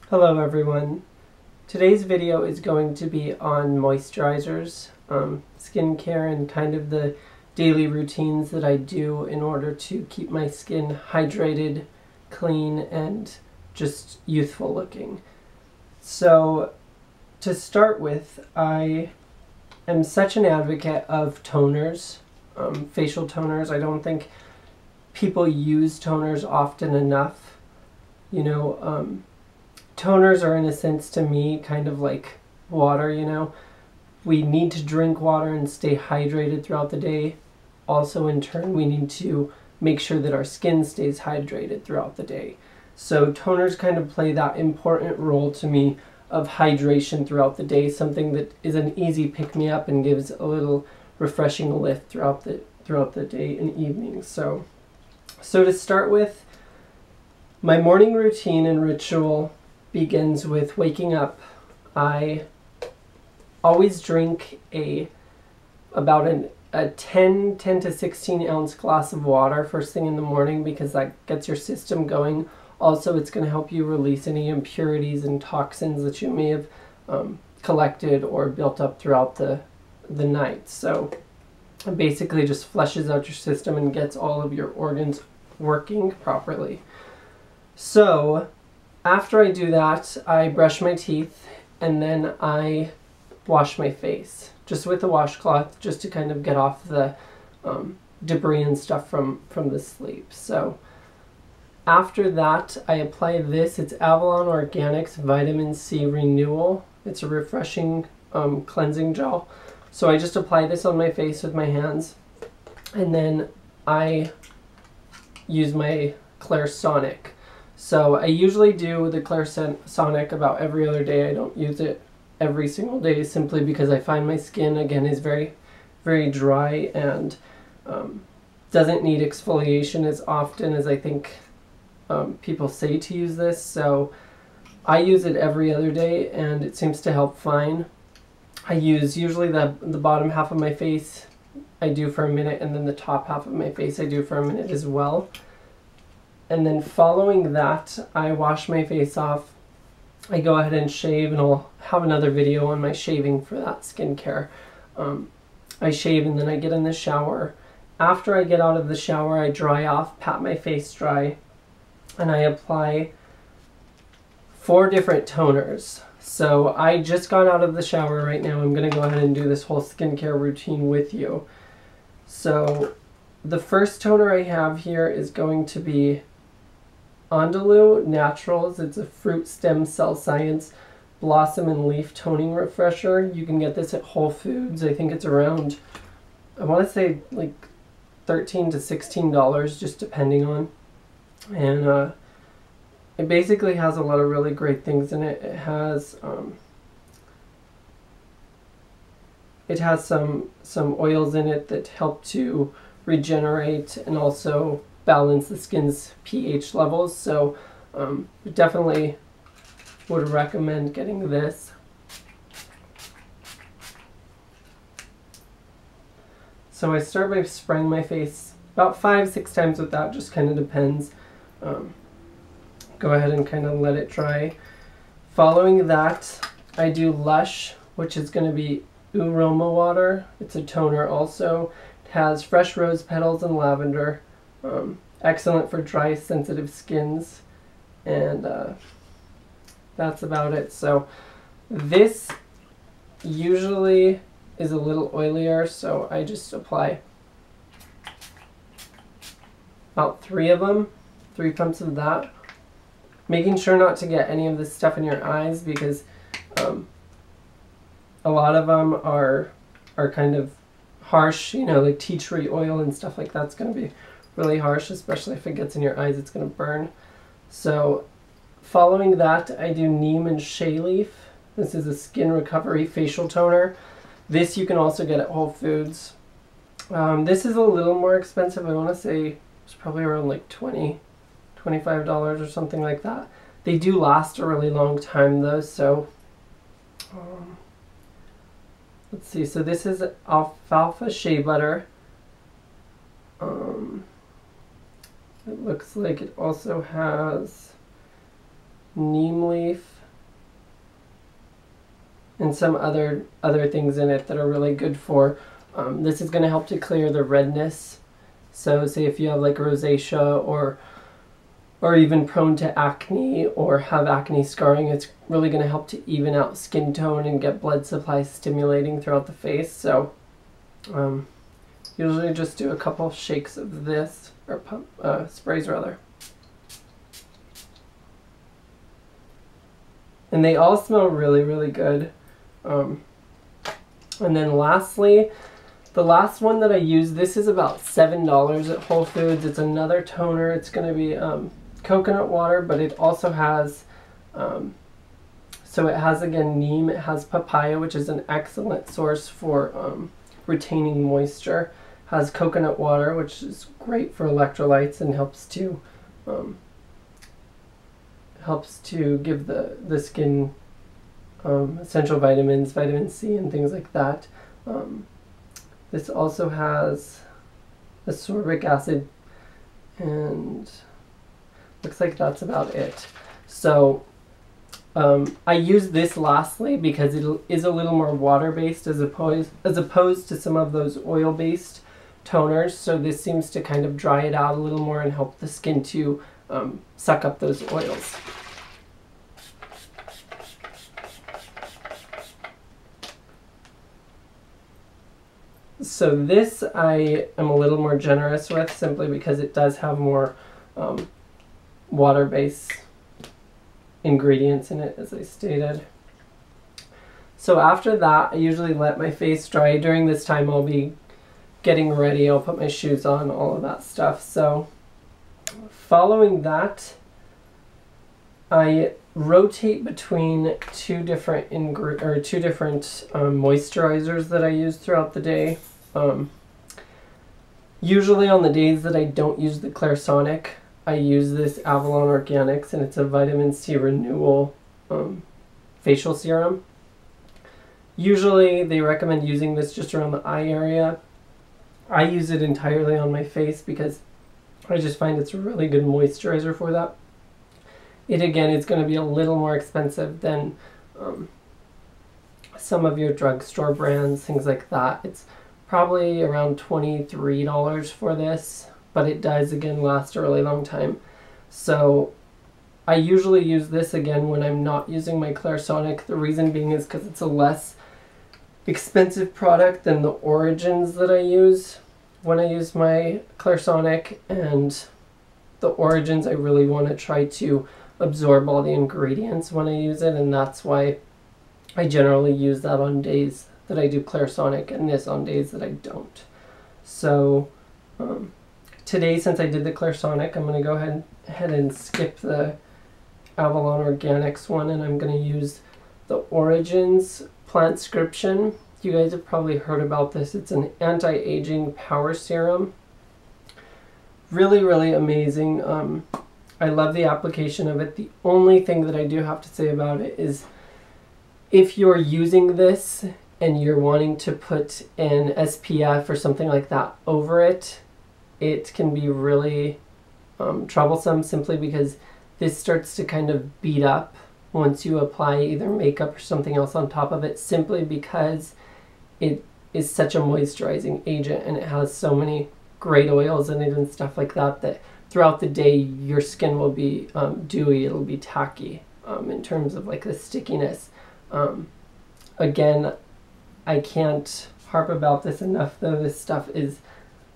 Hello everyone. Today's video is going to be on moisturizers, skincare, and kind of the daily routines that I do in order to keep my skin hydrated, clean, and just youthful looking. So to start with, I am such an advocate of toners, facial toners. I don't think people use toners often enough. Toners are, in a sense, to me, kind of like water. We need to drink water and stay hydrated throughout the day. Also, in turn, we need to make sure that our skin stays hydrated throughout the day. So toners kind of play that important role to me of hydration throughout the day, something that is an easy pick-me-up and gives a little refreshing lift throughout the day and evening. So to start with, my morning routine and ritual begins with waking up. I always drink about a 10 to 16 ounce glass of water first thing in the morning, because that gets your system going. Also, it's going to help you release any impurities and toxins that you may have collected or built up throughout the night. So it basically just flushes out your system and gets all of your organs working properly. So after I do that, I brush my teeth and then I wash my face, just with a washcloth, just to kind of get off the debris and stuff from the sleep. So after that, I apply this. It's Avalon Organics Vitamin C Renewal. It's a refreshing cleansing gel. So I just apply this on my face with my hands, and then I use my Clairsonic. So I usually do the Clairsonic about every other day. I don't use it every single day, simply because I find my skin, again, is very, very dry and doesn't need exfoliation as often as I think people say to use this. So I use it every other day and it seems to help fine. I use usually the bottom half of my face I do for a minute, and then the top half of my face I do for a minute as well. And then following that, I wash my face off. I go ahead and shave, and I'll have another video on my shaving for that skincare. I shave and then I get in the shower. After I get out of the shower, I dry off, pat my face dry, and I apply 4 different toners. So I just got out of the shower right now. I'm going to go ahead and do this whole skincare routine with you. So the first toner I have here is going to be Andalou Naturals. It's a fruit stem cell science blossom and leaf toning refresher. You can get this at Whole Foods. I think it's around, I want to say like $13 to $16, just depending on. And it basically has a lot of really great things in it. It has some oils in it that help to regenerate and also balance the skin's pH levels. So definitely would recommend getting this. So I start by spraying my face about 5-6 times with that, just kind of depends. Go ahead and kind of let it dry. Following that, I do Lush, which is going to be Aroma Water. It's a toner also. It has fresh rose petals and lavender. Excellent for dry, sensitive skins. And that's about it. So this usually is a little oilier, so I just apply about 3 of them, 3 pumps of that. Making sure not to get any of this stuff in your eyes, because a lot of them are kind of harsh, like tea tree oil and stuff like that's going to be really harsh, especially if it gets in your eyes, it's going to burn. So following that, I do Neem and Shea Leaf. This is a skin recovery facial toner. This you can also get at Whole Foods. This is a little more expensive. I want to say it's probably around like $25 or something like that. They do last a really long time though, so let's see. So this is alfalfa shea butter. It looks like it also has neem leaf, and some other things in it that are really good for. This is going to help to clear the redness. So say if you have like rosacea or even prone to acne or have acne scarring, it's really going to help to even out skin tone and get blood supply stimulating throughout the face. So usually just do a couple shakes of this, or sprays rather. And they all smell really, really good. And then lastly, the last one that I use, this is about $7 at Whole Foods. It's another toner. It's going to be coconut water, but it also has, so it has again neem, it has papaya, which is an excellent source for retaining moisture. Has coconut water, which is great for electrolytes and helps to give the skin essential vitamins, vitamin C and things like that. This also has ascorbic acid, and looks like that's about it. So I use this lastly because it is a little more water-based as opposed to some of those oil-based toners. So this seems to kind of dry it out a little more and help the skin to suck up those oils. So this I am a little more generous with, simply because it does have more water-based ingredients in it, as I stated. So after that, I usually let my face dry. During this time I'll be getting ready, I'll put my shoes on, all of that stuff. So following that, I rotate between two different moisturizers that I use throughout the day. Usually on the days that I don't use the Clarisonic, I use this Avalon Organics, and it's a vitamin C renewal facial serum. Usually they recommend using this just around the eye area. I use it entirely on my face because I just find it's a really good moisturizer for that. It again is going to be a little more expensive than some of your drugstore brands, things like that. It's probably around $23 for this, but it does again last a really long time. So I usually use this again when I'm not using my Clarisonic. The reason being is because it's a less expensive product than the Origins that I use when I use my Clarisonic, and the Origins I really want to try to absorb all the ingredients when I use it, and that's why I generally use that on days that I do Clarisonic, and this on days that I don't. So today, since I did the Clarisonic, I'm going to go ahead and skip the Avalon Organics one, and I'm going to use the Origins Plantscription. You guys have probably heard about this. It's an anti-aging power serum. Really, really amazing. I love the application of it. The only thing that I do have to say about it is if you're using this and you're wanting to put an SPF or something like that over it, it can be really troublesome, simply because this starts to kind of beat up once you apply either makeup or something else on top of it, simply because it is such a moisturizing agent and it has so many great oils in it and stuff like that, that throughout the day your skin will be dewy, it'll be tacky in terms of like the stickiness. Again, I can't harp about this enough though. This stuff is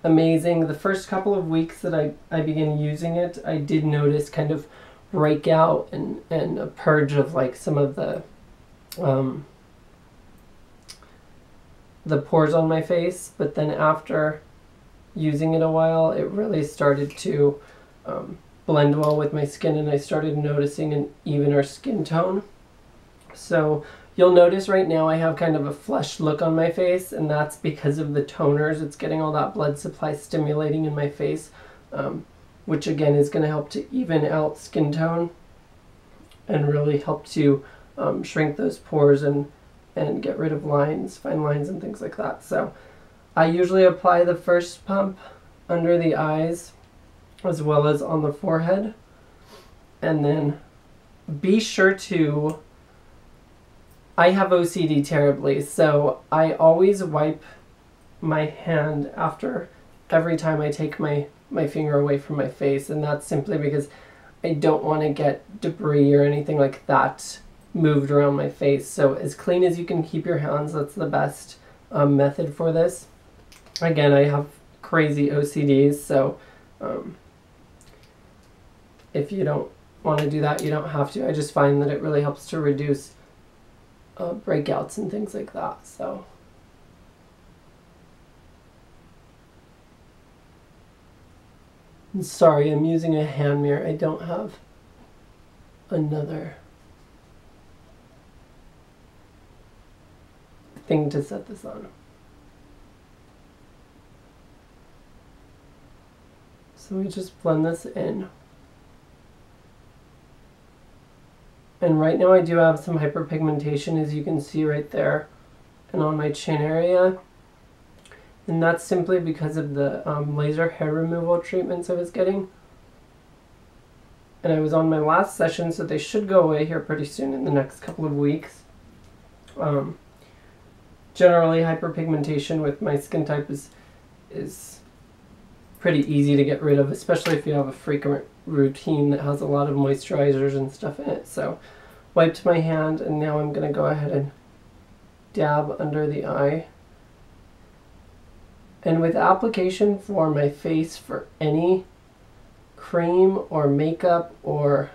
amazing. The first couple of weeks that I began using it, I did notice kind of breakout and a purge of like some of the pores on my face, but then after using it a while, it really started to blend well with my skin, and I started noticing an evener skin tone. So you'll notice right now I have kind of a flushed look on my face, and that's because of the toners. It's getting all that blood supply stimulating in my face, which again is going to help to even out skin tone and really help to shrink those pores and get rid of lines, fine lines and things like that. So I usually apply the first pump under the eyes as well as on the forehead, and then be sure to I have OCD terribly, so I always wipe my hand after every time I take my finger away from my face, and that's simply because I don't want to get debris or anything like that moved around my face. So as clean as you can keep your hands, that's the best method for this. Again, I have crazy OCDs, so if you don't want to do that, you don't have to. I just find that it really helps to reduce breakouts and things like that. So I'm sorry, I'm using a hand mirror. I don't have another thing to set this on. So we just blend this in. And right now I do have some hyperpigmentation, as you can see right there and on my chin area. And that's simply because of the laser hair removal treatments I was getting. And I was on my last session, so they should go away here pretty soon in the next couple of weeks. Generally, hyperpigmentation with my skin type is pretty easy to get rid of, especially if you have a frequent routine that has a lot of moisturizers and stuff in it. So wiped my hand, and now I'm going to go ahead and dab under the eye. And with application for my face for any cream or makeup or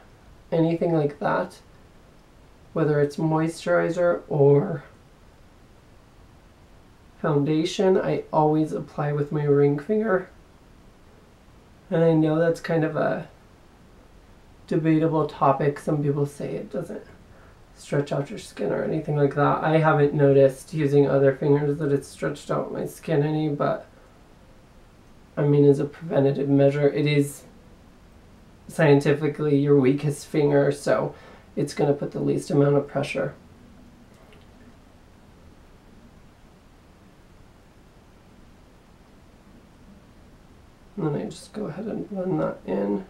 anything like that, whether it's moisturizer or foundation, I always apply with my ring finger. And I know that's kind of a debatable topic. Some people say it doesn't stretch out your skin or anything like that. I haven't noticed using other fingers that it's stretched out my skin any, but I mean, as a preventative measure, it is scientifically your weakest finger, so it's going to put the least amount of pressure. And then I just go ahead and blend that in.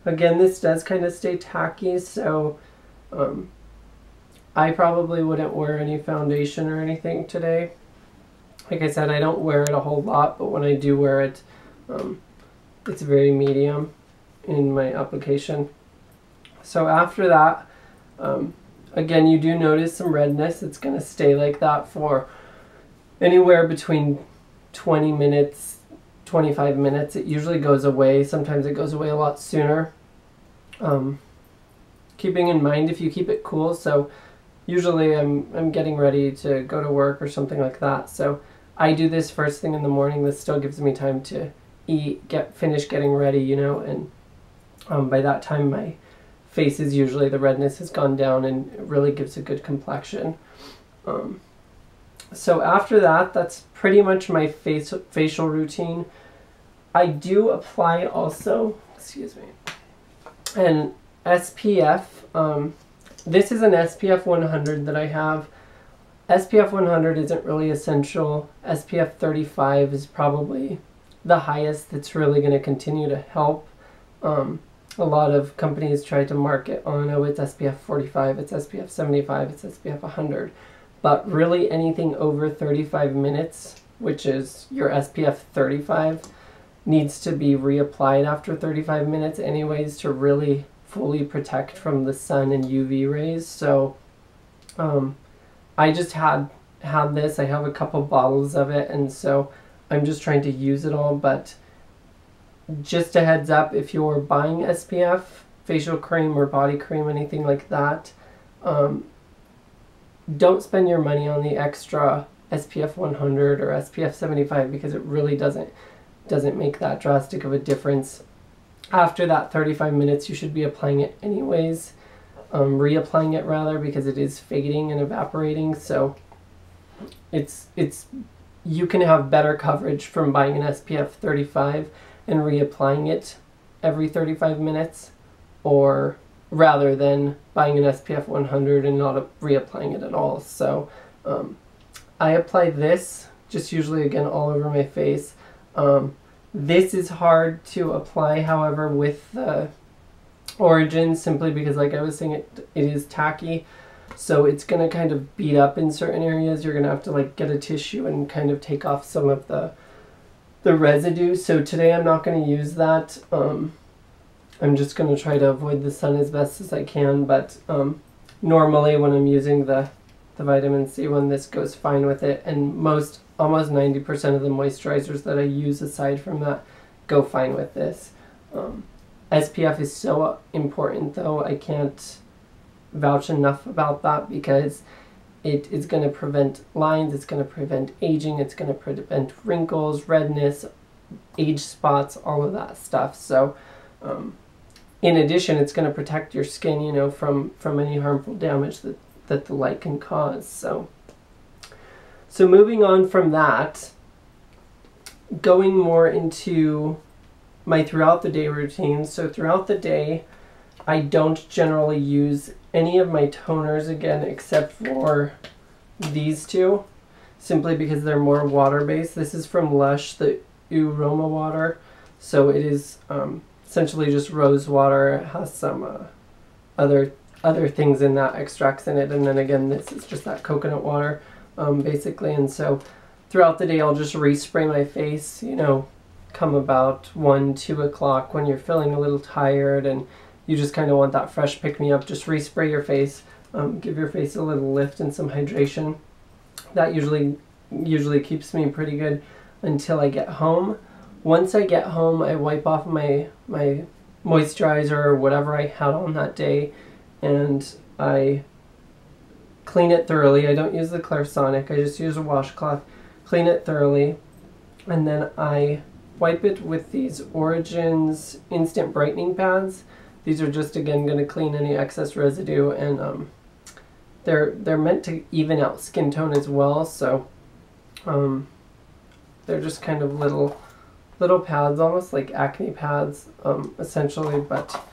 Again, this does kind of stay tacky, so I probably wouldn't wear any foundation or anything today. Like I said, I don't wear it a whole lot, but when I do wear it, it's very medium in my application. So after that, again, you do notice some redness. It's going to stay like that for anywhere between 20 minutes, 25 minutes. It usually goes away. Sometimes it goes away a lot sooner. Keeping in mind if you keep it cool, so usually I'm getting ready to go to work or something like that, so I do this first thing in the morning. This still gives me time to eat, finish getting ready, you know, and by that time my face is usually, the redness has gone down and it really gives a good complexion. So after that, that's pretty much my facial routine. I do apply also, excuse me, an SPF. This is an SPF 100 that I have. SPF 100 isn't really essential. SPF 35 is probably the highest that's really going to continue to help. A lot of companies try to market, oh no, it's SPF 45, it's SPF 75, it's SPF 100. But really anything over 35 minutes, which is your SPF 35, needs to be reapplied after 35 minutes anyways to really fully protect from the sun and UV rays. So I just had this. I have a couple bottles of it, and so I'm just trying to use it all. But just a heads up, if you're buying SPF facial cream or body cream, anything like that, don't spend your money on the extra SPF 100 or SPF 75 because it really doesn't make that drastic of a difference. After that 35 minutes, you should be applying it anyways, reapplying it rather, because it is fading and evaporating. So you can have better coverage from buying an SPF 35 and reapplying it every 35 minutes, or rather than buying an SPF 100 and not reapplying it at all. So I apply this just usually again all over my face. This is hard to apply, however, with the Origin, simply because, like I was saying, it is tacky. So it's going to kind of beat up in certain areas. You're going to have to like get a tissue and kind of take off some of the residue. So today I'm not going to use that. I'm just going to try to avoid the sun as best as I can, but normally when I'm using the vitamin C one, this goes fine with it, and almost 90% of the moisturizers that I use aside from that go fine with this. SPF is so important though. I can't vouch enough about that because it is going to prevent lines, it's going to prevent aging, it's going to prevent wrinkles, redness, age spots, all of that stuff. So in addition, it's going to protect your skin, you know, from any harmful damage that the light can cause. So moving on from that, going more into my throughout the day routine. So throughout the day, I don't generally use any of my toners again, except for these two, simply because they're more water-based. This is from Lush, the Aroma Water. So it is essentially just rose water. It has some other things in that, extracts in it, and then again this is just that coconut water basically. And so throughout the day I'll just respray my face, you know, come about 1-2 o'clock when you're feeling a little tired and you just kind of want that fresh pick-me-up. Just respray your face, give your face a little lift and some hydration. That usually keeps me pretty good until I get home. Once I get home, I wipe off my moisturizer or whatever I had on that day, and I clean it thoroughly. I don't use the Clarisonic, I just use a washcloth, clean it thoroughly, and then I wipe it with these Origins Instant Brightening Pads. These are just, again, going to clean any excess residue, and they're meant to even out skin tone as well, so they're just kind of little pads, almost like acne pads, essentially, but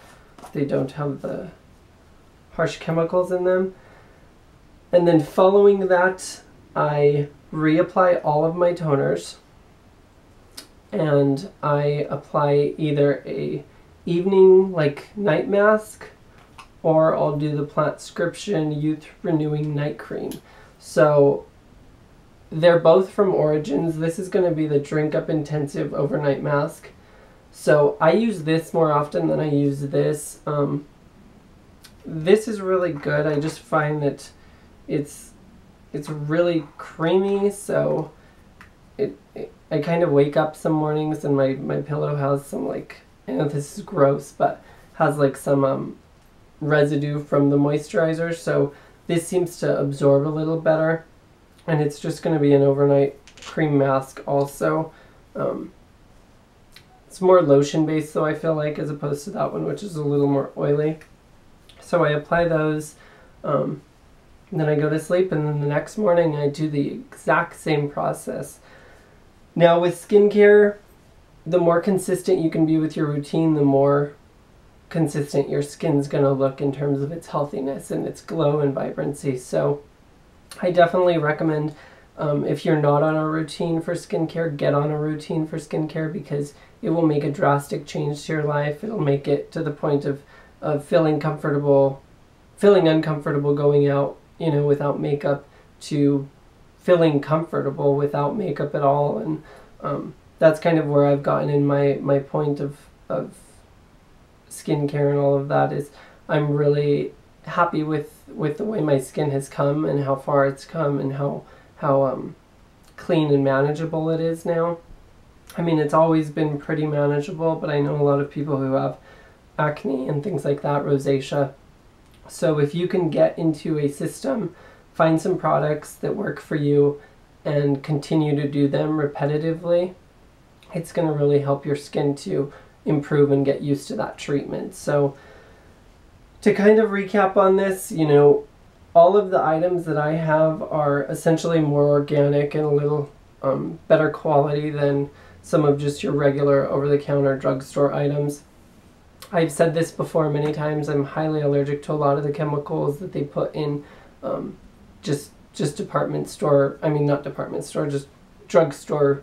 they don't have the harsh chemicals in them. And then following that, I reapply all of my toners, and I apply either a evening, like, night mask, or I'll do the Plantscription Youth Renewing Night Cream. So they're both from Origins. This is going to be the Drink Up Intensive Overnight Mask. So I use this more often than I use this. This is really good. I just find that it's really creamy, so I kind of wake up some mornings and my pillow has some, like, I know this is gross, but has like some residue from the moisturizer, so this seems to absorb a little better. And it's just going to be an overnight cream mask also. It's more lotion based though, I feel like, as opposed to that one, which is a little more oily. So I apply those, and then I go to sleep, and then the next morning I do the exact same process. Now with skincare, the more consistent you can be with your routine, the more consistent your skin's going to look in terms of its healthiness and its glow and vibrancy. So I definitely recommend, if you're not on a routine for skincare, get on a routine for skincare, because it will make a drastic change to your life. It'll make it to the point of feeling uncomfortable going out, you know, without makeup, to feeling comfortable without makeup at all. And that's kind of where I've gotten in my point of skincare and all of that, is I'm really happy with the way my skin has come and how far it's come and how clean and manageable it is now. I mean, it's always been pretty manageable, but I know a lot of people who have acne and things like that, rosacea. So if you can get into a system, find some products that work for you and continue to do them repetitively, it's going to really help your skin to improve and get used to that treatment. So to kind of recap on this, you know, all of the items that I have are essentially more organic and a little better quality than some of just your regular over-the-counter drugstore items. I've said this before many times, I'm highly allergic to a lot of the chemicals that they put in just department store, I mean not department store, just drugstore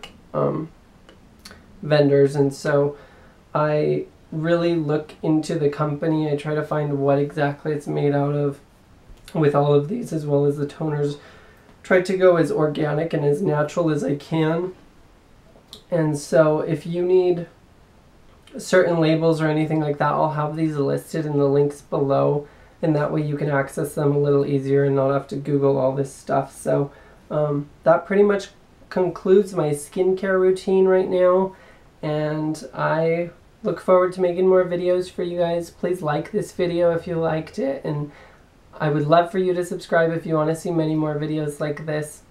vendors. And so I really look into the company. I try to find what exactly it's made out of. with all of these, as well as the toners. Tried to go as organic and as natural as I can. And so if you need certain labels or anything like that, I'll have these listed in the links below, and that way you can access them a little easier and not have to Google all this stuff. So that pretty much concludes my skincare routine right now, and I look forward to making more videos for you guys. Please like this video if you liked it, and I would love for you to subscribe if you want to see many more videos like this.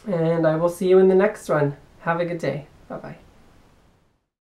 And I will see you in the next one. Have a good day. Bye-bye.